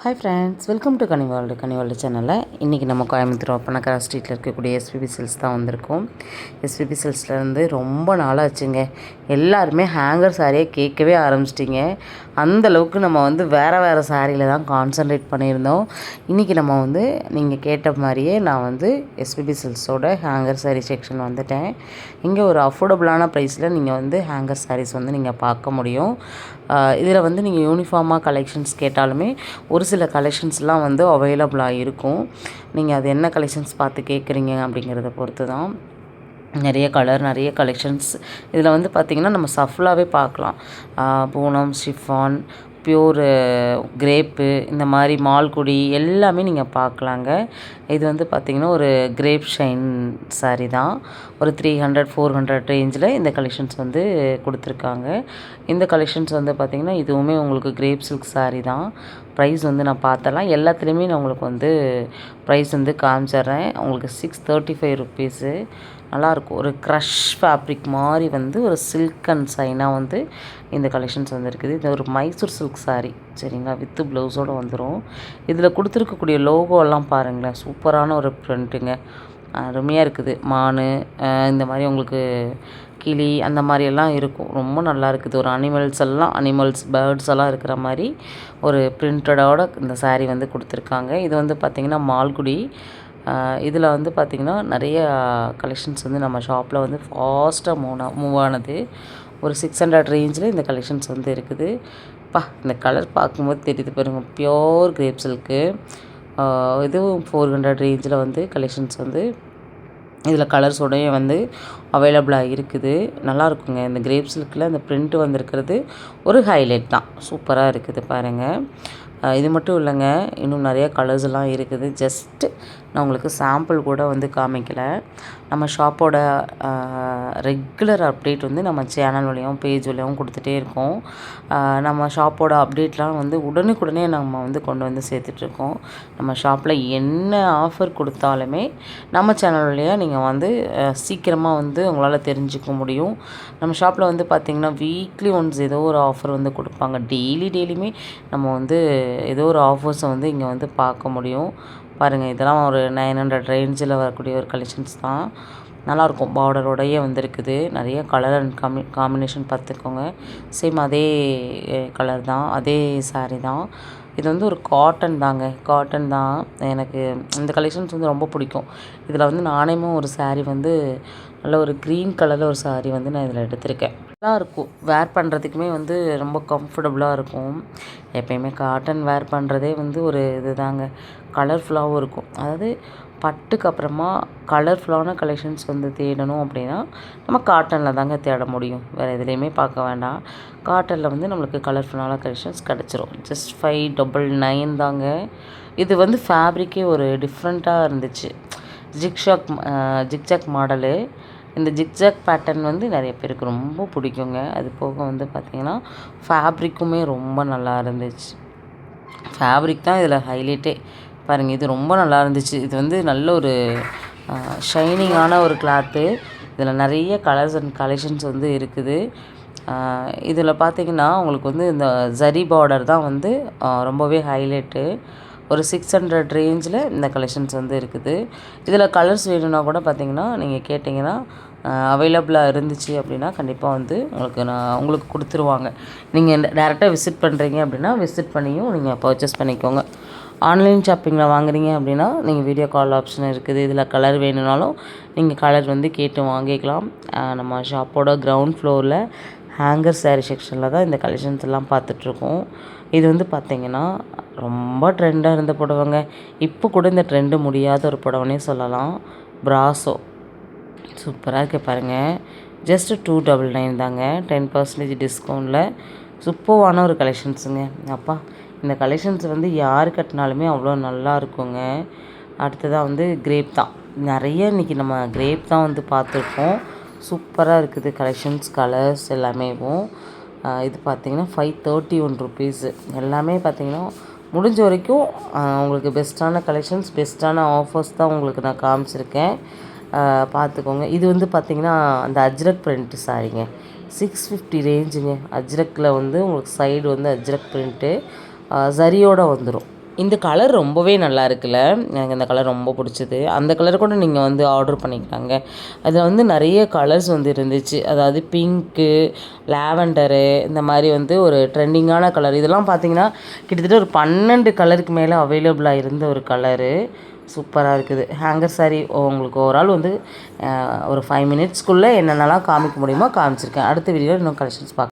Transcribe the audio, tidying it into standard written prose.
Hi friends, welcome to கனிவால்டு சேனலில். இன்றைக்கி நம்ம கோயம்புத்தூர் ஒப்பனக்கார ஸ்ட்ரீட்டில் இருக்கக்கூடிய எஸ்பிபி சில்ஸ் தான் வந்திருக்கோம். எஸ்பிபி சில்ஸ்லேருந்து ரொம்ப நாளாச்சுங்க. எல்லாருமே ஹேங்கர் சாரியை கேட்கவே ஆரம்பிச்சிட்டிங்க. அந்தளவுக்கு நம்ம வேறு சாரியில் தான் கான்சன்ட்ரேட் பண்ணியிருந்தோம். இன்றைக்கி நம்ம நீங்கள் கேட்ட மாதிரியே நான் எஸ்பிபி சில்ஸோட ஹேங்கர் சாரீ செக்ஷன் வந்துட்டேன். இங்கே ஒரு அஃபோர்டபுளான ப்ரைஸில் நீங்கள் ஹேங்கர் சாரீஸ் நீங்கள் பார்க்க முடியும். இதில் நீங்கள் யூனிஃபார்மாக கலெக்ஷன்ஸ் கேட்டாலுமே ஒரு சில கலெக்ஷன்ஸ்லாம் அவைலபிளாக இருக்கும். நீங்கள் அது என்ன கலெக்ஷன்ஸ் பார்த்து கேட்குறீங்க அப்படிங்கிறத பொறுத்து தான். நிறைய கலர், நிறைய கலெக்ஷன்ஸ் இதில் பார்த்திங்கன்னா நம்ம சஃப்லாகவே பார்க்கலாம். பூனம், ஷிஃபான், பியூர் கிரேப்பு, இந்த மாதிரி மால்குடி எல்லாமே நீங்கள் பார்க்கலாங்க. இது பார்த்திங்கன்னா ஒரு கிரேப் ஷைன் சாரீ தான். ஒரு 300-400 ரேஞ்சில் இந்த கலெக்ஷன்ஸ் கொடுத்துருக்காங்க. இந்த கலெக்ஷன்ஸ் பார்த்திங்கன்னா இதுவுமே உங்களுக்கு கிரேப் சில்க் சாரீ தான். ப்ரைஸ் நான் பார்த்தலாம். எல்லாத்துலேயுமே நான் உங்களுக்கு ப்ரைஸ் காமிச்சிட்றேன். உங்களுக்கு 635 ருப்பீஸு. நல்லாயிருக்கும். ஒரு க்ரஷ் ஃபேப்ரிக் மாதிரி ஒரு சில்க் அண்ட் சைனாக இந்த கலெக்ஷன்ஸ் இருக்குது. இது ஒரு மைசூர் சில்க் சாரீ, சரிங்களா, வித்து ப்ளவுஸோடு வந்துடும். இதில் கொடுத்துருக்கக்கூடிய லோகோலாம் பாருங்களேன், சூப்பரான ஒரு ப்ரிண்ட்டுங்க, அருமையாக இருக்குது. மான் இந்த மாதிரி உங்களுக்கு கிளி அந்த மாதிரியெல்லாம் இருக்கும். ரொம்ப நல்லா இருக்குது. ஒரு அனிமல்ஸ் பேர்ட்ஸ் எல்லாம் இருக்கிற மாதிரி ஒரு பிரிண்டடோட இந்த சாரீ கொடுத்துருக்காங்க. இது பார்த்திங்கன்னா மால்குடி. இதில் பார்த்திங்கன்னா நிறைய கலெக்ஷன்ஸ் நம்ம ஷாப்பில் ஃபாஸ்ட்டாக மூவ் ஆனது. ஒரு 600 ரேஞ்சில் இந்த கலெக்ஷன்ஸ் இருக்குது. இந்த கலர் பார்க்கும்போது தெரியுது பாருங்கள், பியோர் கிரேப் சில்க்கு. இதுவும் 400 ரேஞ்சில் கலெக்ஷன்ஸ் இதில் கலர்ஸோடையே அவைலபிளாக இருக்குது. நல்லாயிருக்குங்க. இந்த கிரேப் சில்கில் இந்த பிரிண்ட்டு வந்திருக்கிறது ஒரு ஹைலைட் தான். சூப்பராக இருக்குது பாருங்கள். இது மட்டும் இல்லைங்க, இன்னும் நிறைய கலர்ஸ் எல்லாம் இருக்குது. ஜஸ்ட்டு நான் உங்களுக்கு சாம்பிள் கூட காமிக்கலை. நம்ம ஷாப்போட ரெகுலர் அப்டேட் நம்ம சேனல் வழியாகவும் பேஜ் வழியாகவும் கொடுத்துட்டே இருக்கோம். நம்ம ஷாப்போட அப்டேட்லாம் உடனுக்குடனே நம்ம கொண்டு சேர்த்துட்ருக்கோம். நம்ம ஷாப்பில் என்ன ஆஃபர் கொடுத்தாலுமே நம்ம சேனல் வழியாக நீங்கள் சீக்கிரமாக உங்களால் தெரிஞ்சுக்க முடியும். நம்ம ஷாப்பில் பார்த்திங்கன்னா வீக்லி ஒன்ஸ் ஏதோ ஒரு ஆஃபர் கொடுப்பாங்க. டெய்லியுமே நம்ம ஏதோ ஒரு ஆஃபர்ஸை இங்கே பார்க்க முடியும். பாருங்கள், இதெல்லாம் ஒரு 900 ரேஞ்சில் வரக்கூடிய ஒரு கலெக்ஷன்ஸ் தான். நல்லாயிருக்கும். பார்டரோடையே இருக்குது. நிறைய கலர் அண்ட் காம்பினேஷன் பார்த்துக்கோங்க. சேம் அதே கலர் தான், அதே சாரீ தான். இது ஒரு காட்டன் தான். எனக்கு இந்த கலெக்ஷன்ஸ் ரொம்ப பிடிக்கும். இதில் நானேமும் ஒரு சாரீ நல்ல ஒரு க்ரீன் கலரில் ஒரு சாரீ நான் இதில் எடுத்திருக்கேன். நல்லாயிருக்கும். வேர் பண்ணுறதுக்குமே ரொம்ப கம்ஃபர்டபுளாக இருக்கும். எப்பயுமே காட்டன் வேர் பண்ணுறதே ஒரு இது தாங்க, கலர்ஃபுல்லாகவும் இருக்கும். அதாவது பட்டுக்கு அப்புறமா கலர்ஃபுல்லான கலெக்ஷன்ஸ் தேடணும் அப்படின்னா நம்ம காட்டனில் தாங்க தேட முடியும். வேறு எதுலேயுமே பார்க்க வேண்டாம். காட்டனில் நம்மளுக்கு கலர்ஃபுல்லான கலெக்ஷன்ஸ் கிடச்சிரும். ஜஸ்ட் 599 தாங்க. இது ஃபேப்ரிக்கே ஒரு டிஃப்ரெண்ட்டாக இருந்துச்சு. Zigzag model. இந்த ஜிக்ஜாக் பேட்டர்ன் நிறைய பேருக்கு ரொம்ப பிடிக்குங்க. அது போக பார்த்திங்கன்னா ஃபேப்ரிக்குமே ரொம்ப நல்லா இருந்துச்சு. ஃபேப்ரிக் தான் இதில் ஹைலைட்டே. பாருங்கள், இது ரொம்ப நல்லா இருந்துச்சு. இது நல்ல ஒரு ஷைனிங்கான ஒரு கிளாத்து. இதில் நிறைய கலர்ஸ் அண்ட் கலெக்ஷன்ஸ் இருக்குது. இதில் பார்த்திங்கன்னா உங்களுக்கு இந்த ஜரி பார்டர் தான் ரொம்பவே ஹைலைட்டு. ஒரு 600 ரேஞ்சில் இந்த கலெக்ஷன்ஸ் இருக்குது. இதில் கலர்ஸ் வேணும்னா கூட பார்த்திங்கன்னா நீங்கள் கேட்டிங்கன்னா அவைலபிளாக இருந்துச்சு அப்படின்னா கண்டிப்பாக உங்களுக்கு கொடுத்துருவாங்க. நீங்கள் டேரெக்டாக விசிட் பண்ணுறீங்க அப்படின்னா விசிட் பண்ணியும் நீங்கள் பர்ச்சேஸ் பண்ணிக்கோங்க. ஆன்லைன் ஷாப்பிங்கில் வாங்குறீங்க அப்படின்னா நீங்கள் வீடியோ கால் ஆப்ஷன் இருக்குது. இதில் கலர் வேணும்னாலும் நீங்கள் கலர் கேட்டு வாங்கிக்கலாம். நம்ம ஷாப்போட கிரவுண்ட் ஃப்ளோரில் ஹேங்கர் சாரீ செக்ஷனில் தான் இந்த கலெக்ஷன்ஸ் எல்லாம் பார்த்துட்ருக்கோம். இது பார்த்திங்கன்னா ரொம்ப ட்ரெண்டாக இருந்த புடவைங்க. இப்போ கூட இந்த ட்ரெண்டு முடியாத ஒரு புடவைனே சொல்லலாம். பிராசோ சூப்பராக இருக்குது பாருங்கள். ஜஸ்ட்டு 299 தாங்க. 10% டிஸ்கவுண்டில் சூப்பரான ஒரு கலெக்ஷன்ஸுங்க. அப்பா, இந்த கலெக்ஷன்ஸ் யார் கட்டினாலுமே அவ்வளோ நல்லா இருக்குங்க. அடுத்ததாக கிரேப் தான். நிறைய இன்றைக்கி நம்ம கிரேப் தான் பார்த்துருக்கோம். சூப்பராக இருக்குது கலெக்ஷன்ஸ், கலர்ஸ் எல்லாமேவும். இது பார்த்திங்கன்னா 531 ருப்பீஸு. எல்லாமே பார்த்திங்கன்னா முடிஞ்ச வரைக்கும் உங்களுக்கு பெஸ்ட்டான கலெக்ஷன்ஸ், பெஸ்ட்டான ஆஃபர்ஸ் தான் உங்களுக்கு நான் காமிச்சிருக்கேன். பார்த்துக்கோங்க. இது பார்த்திங்கன்னா அந்த அஜ்ரக் பிரிண்ட் சாரிங்க, 650 ரேஞ்சுங்க. அஜ்ரக்கில் உங்களுக்கு சைடு அஜ்ரக் பிரிண்ட்டு சரியோடு வந்துடும். இந்த கலர் ரொம்பவே நல்லா இருக்குல்ல, எனக்கு இந்த கலர் ரொம்ப பிடிச்சது. அந்த கலர் கூட நீங்கள் வந்து ஆர்டர் பண்ணிக்கலாங்க. அதில் வந்து நிறைய கலர்ஸ் வந்து இருந்துச்சு. அதாவது பிங்க்கு, லாவெண்டரு, இந்த மாதிரி வந்து ஒரு ட்ரெண்டிங்கான கலர். இதெல்லாம் பார்த்தீங்கன்னா கிட்டத்தட்ட ஒரு 12 கலருக்கு மேலே அவைலபிளாக இருந்த ஒரு கலரு. சூப்பராக இருக்குது. ஹேங்கர் சாரீ உங்களுக்கு ஓவரால் வந்து ஒரு 5 மினிட்ஸ்க்குள்ளே என்னென்னலாம் காமிக்க முடியுமோ காமிச்சிருக்கேன். அடுத்த வீடியோவில் இன்னும் கலெக்ஷன்ஸ் பார்க்கலாம்.